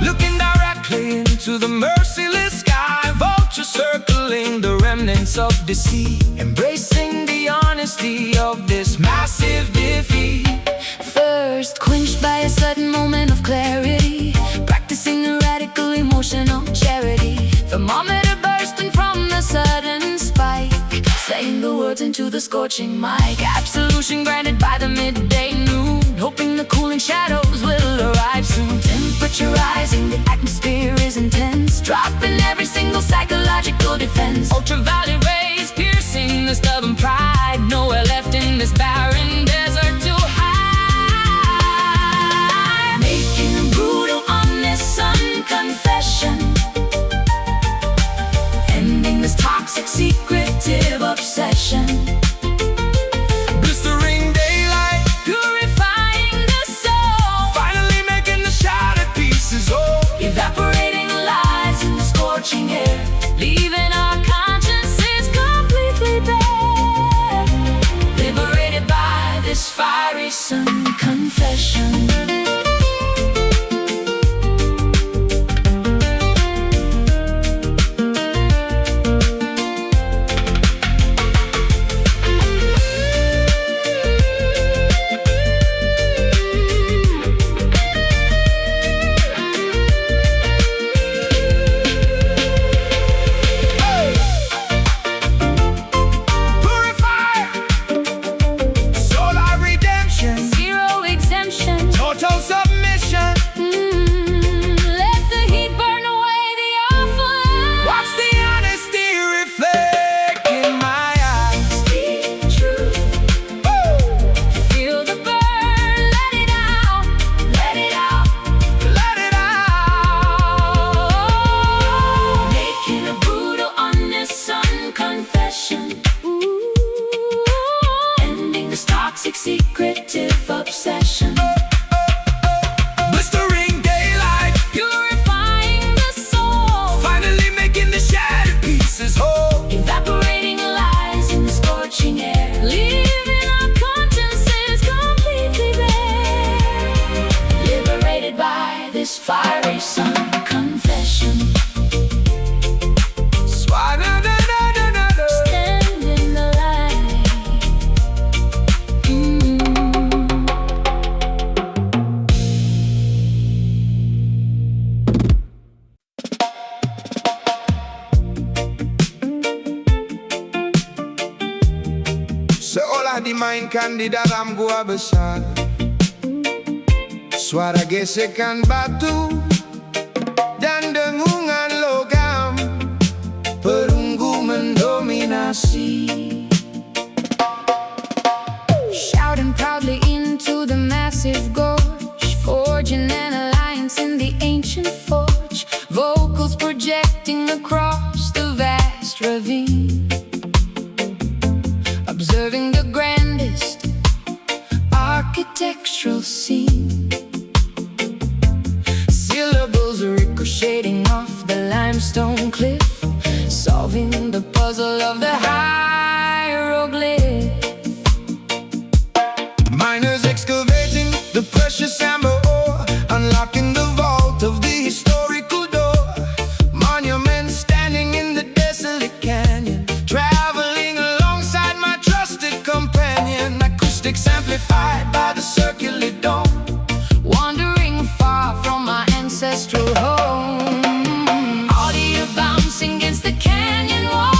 looking directly into the merciless sky. Vultures circling the remnants of deceit, embracing the honesty of this massive defeat. First quenched by a sudden moment of clarity, practicing a radical emotional charity. Thermometer bursting from the sudden spike, saying the words into the scorching mic. Absolution granted by the midday noon, hoping the cooling shadows will arrive soon. Temperature rising, the atmosphere is intense, dropping every single psychological defense. Ultraviolet rays piercing the stubborn pride, nowhere left in this barren desert to hide. Making a brutal, honest sun confession, ending this toxic, secretive obsession. Blistering daylight, Purifying the soul, finally making the shattered pieces whole. evaporating lies in the scorching air, leaving our consciences completely bare. Liberated by this fiery sun confession. Purifier, solar redemption, Zero exemption. total submission. Let the heat burn away the awful lies. Watch the honesty reflect in my eyes. Speak truth, Woo! feel the burn, let it out, let it out, Let it out. making a brutal, honest sun confession. Ending this toxic, secretive obsession. Blistering daylight, Purifying the soul, finally making the shattered pieces whole. evaporating lies in the scorching air, leaving our consciences completely bare. Liberated by this fiery sun confession. Swa-da-da-da-da-da-da. Stand in the light. Seolah di mainkan di dalam gua besar, suara gesekan batu dan dengungan logam, perunggu mendominasi. Shouting proudly into the massive gorge, architectural scene. Syllables ricocheting off the limestone cliff, solving the puzzle of the hieroglyph. Miners excavating the precious amber ore, unlocking the vault of the historical door. Monuments standing in the desolate canyon, traveling alongside my trusted companion. Acoustics amplified by the circular dome, Wandering far from my ancestral home. Audio bouncing against the canyon wall,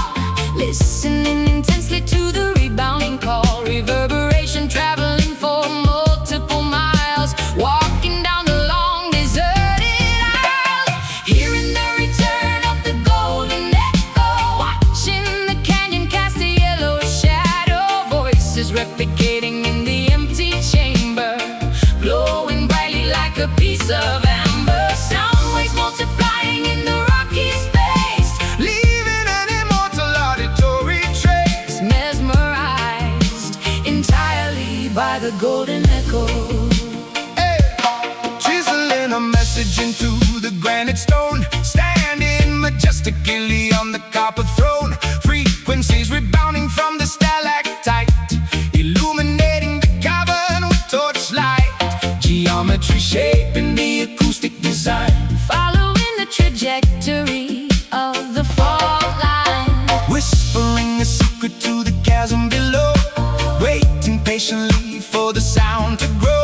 listening intensely to the rebounding call. Reverberation traveling for multiple miles, walking down the long deserted aisles, hearing the return of the golden echo, watching the canyon cast a yellow shadow. Voices replicating in the empty chamber, glowing brightly like a piece of amber. Sound waves multiplying in the rocky space, leaving an immortal auditory trace. mesmerized entirely by the golden echo. Hey, chiseling a message into the granite stone, standing majestically on the copper throne. Frequencies rebounding from the stalactite, illuminating the cavern with torchlight. Geometry shaping the acoustic design, Following the trajectory of the fault line, whispering a secret to the chasm below, waiting patiently for the sound to grow.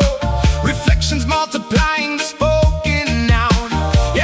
Reflections multiplying the spoken noun,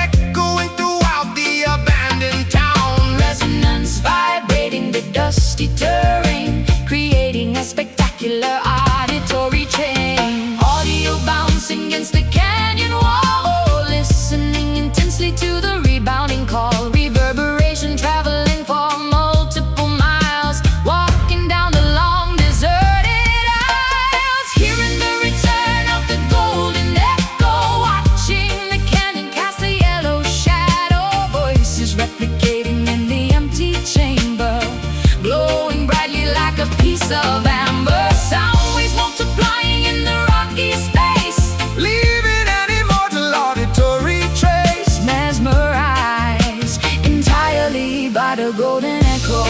echoing throughout the abandoned town. resonance vibrating the dusty terrain, creating a spectacular auditory chain. Audio bouncing against the canyon wall, listening intensely to the rebounding call. Reverberation traveling for multiple miles, walking down the long deserted aisles, hearing the return of the golden echo, watching the canyon cast a yellow shadow. Voices replicating in the empty chamber, glowing brightly like a piece of amber. Sound waves multiplying in the rocky space, leaving an immortal auditory trace. mesmerized entirely by the golden echo.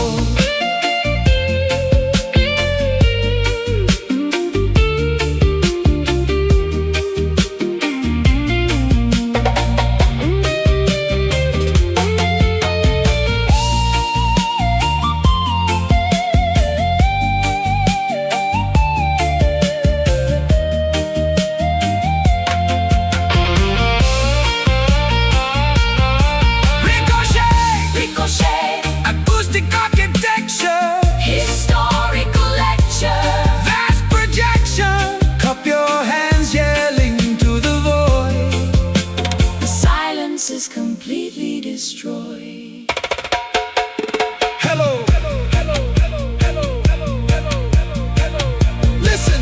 Ricochet, Acoustic architecture, historical lecture, vast projection. Cup your hands, yelling to the void. the silence is completely destroyed. Hello, listen.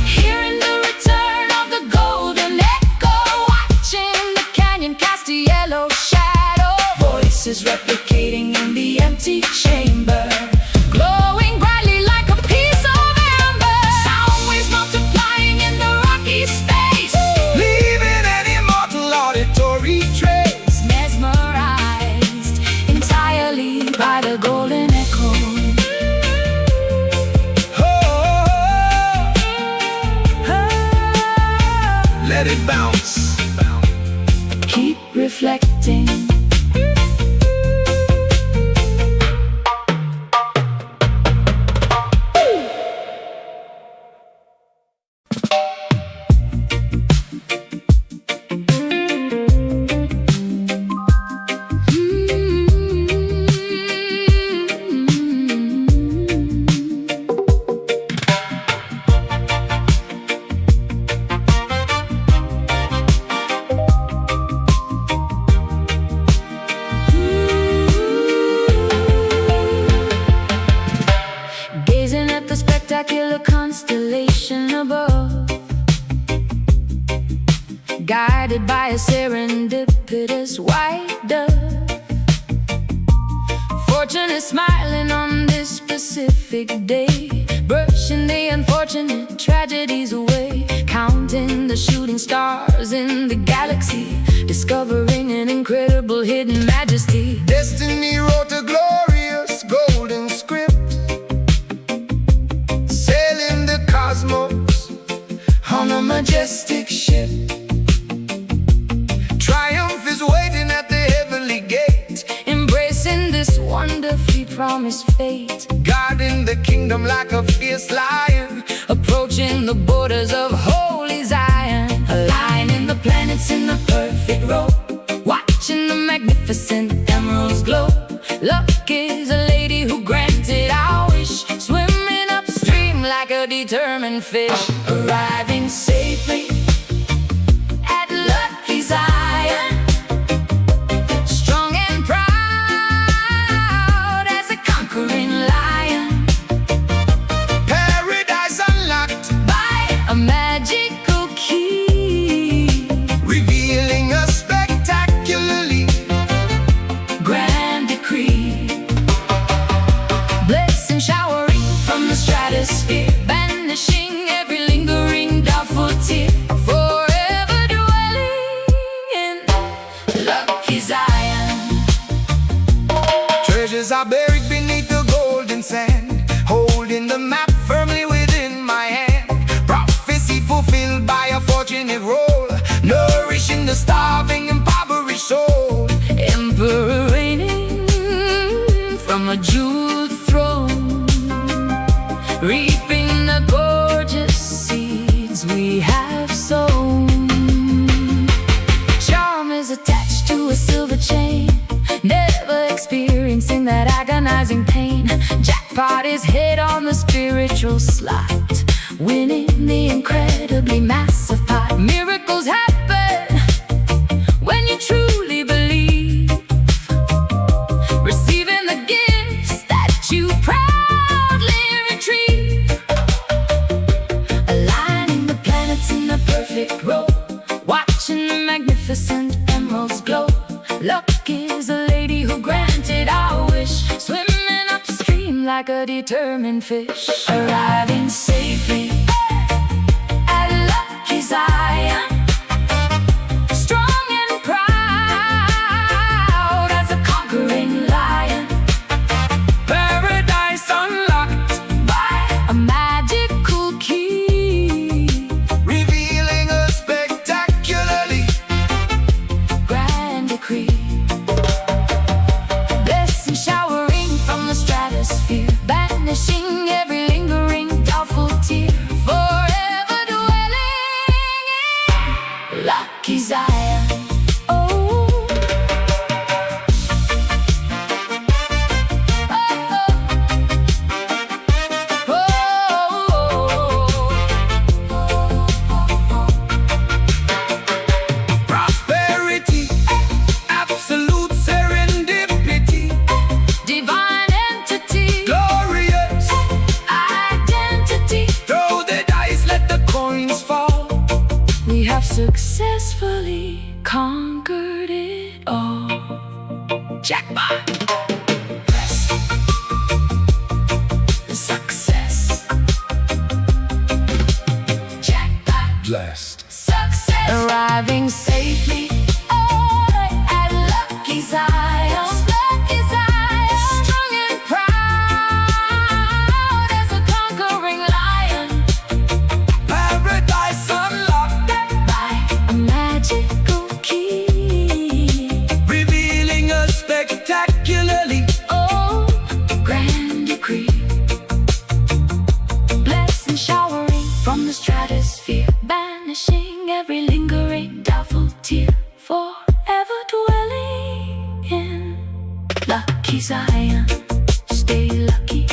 Hearing the return of the golden echo, watching the canyon cast a yellow shadow. Voices replicating in the empty chamber, glowing brightly like a piece of amber. Sound waves multiplying in the rocky space, Leaving an immortal auditory trace. mesmerized entirely by the golden echo. Oh, let it bounce. Keep reflecting. spectacular constellation above, guided by a serendipitous white dove. Fortune is smiling on this specific day, brushing the unfortunate tragedies away, counting the shooting stars in the galaxy, discovering an incredible hidden majesty. Destiny wrote a glorious golden script, sailing the cosmos on a majestic ship. Triumph is waiting at the heavenly gate, embracing this wonderfully promised fate, guarding the kingdom like a fierce lion, approaching the borders of holy Zion, aligning the planets in the perfect row, watching the magnificent emeralds glow. Luck is a lady who granted our wish, swimming upstream like a determined fish, arriving safely at lucky Zion, strong and proud as a conquering lion, paradise unlocked by a magical key, revealing a spectacularly grand decree. Blessing showering from the stratosphere, banishing every lingering doubtful tear, forever dwelling in lucky Zion. treasures are buried beneath the golden sand, holding the map firmly within my hand. Prophecy fulfilled by a fortunate role, nourishing the starving, impoverished soul. Emperor reigning from a jeweled throne, reaping the gorgeous seeds we have sown. Charm is attached to a silver chain, never experiencing that agonizing pain. Jackpot is hit on the spiritual slot, winning the incredibly massive pot. Miracles happen when you truly believe, receiving the gifts that you proudly retrieve, aligning the planets in a perfect row, watching the magnificent emeralds glow. Luck is a lady who granted our wish, swimming upstream like a determined fish, arriving safely at lucky Zion, strong and proud as a conquering lion, Paradise unlocked by a magical key, revealing a spectacularly grand decree. Blessing showering from the stratosphere, banishing every lingering doubtful tear, forever dwelling in lucky Zion. Oh, prosperity, absolute serendipity, divine entity, glorious. identity. Throw the dice, let the coins fall. We have successfully conquered it all. Jackpot. Success. Jackpot. Blessed. Success. Arriving safely at lucky Zion. Lucky Zion. Strong and proud as a conquering lion, Paradise unlocked, by a magical key. revealing a spectacularly Oh, grand decree. Blessing showering from the stratosphere, banishing every lingering doubtful tear, forever dwelling in lucky Zion. Stay lucky,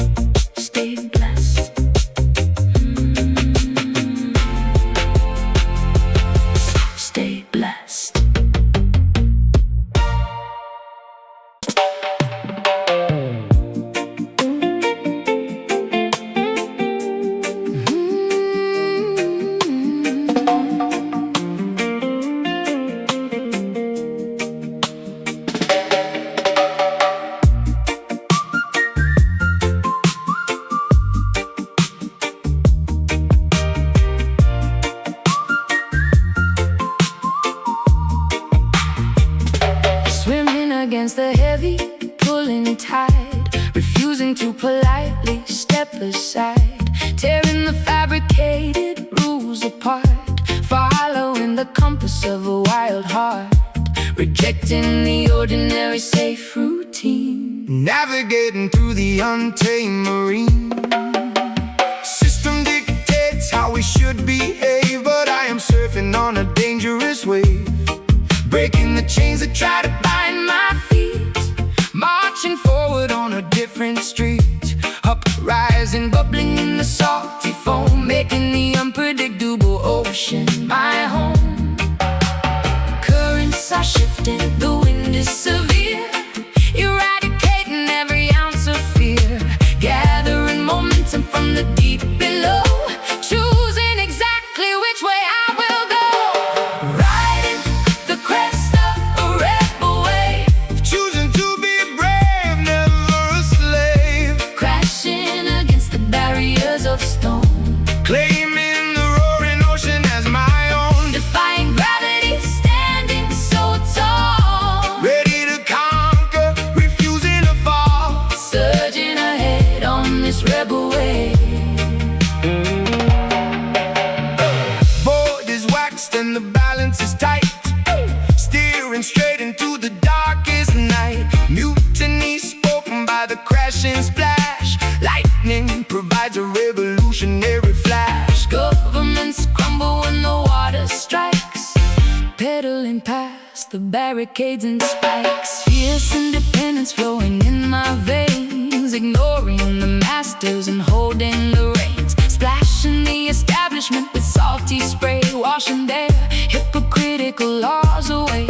stay blessed. Stay blessed. against the heavy pulling tide, refusing to politely step aside, tearing the fabricated rules apart, following the compass of a wild heart, rejecting the ordinary safe routine, navigating through the untamed marine. System dictates how we should behave, but I am surfing on a dangerous wave, breaking the chains that try to bind my feet, marching forward on a different street, uprising, bubbling in the salty foam, making the unpredictable ocean my home. Currents are shifting, the wind is severe, eradicating every ounce of fear, gathering momentum from the deep below, choosing exactly which way I will go, riding the crest of a rebel wave, choosing to be brave, never a slave, crashing against the barriers of stone, claiming the roaring ocean as my own, defying gravity, standing so tall, ready to conquer, refusing to fall, surging ahead on this rebel wave. board is waxed and the balance is tight, steering straight into the darkest night, mutiny spoken by the crashing splash, lightning provides a revolutionary flash, Governments crumble when the water strikes, pedaling past the barricades and spikes, fierce independence flowing in my veins, ignoring the masters and holding the reins, splashing the establishment with salty spray, washing their hypocritical laws away,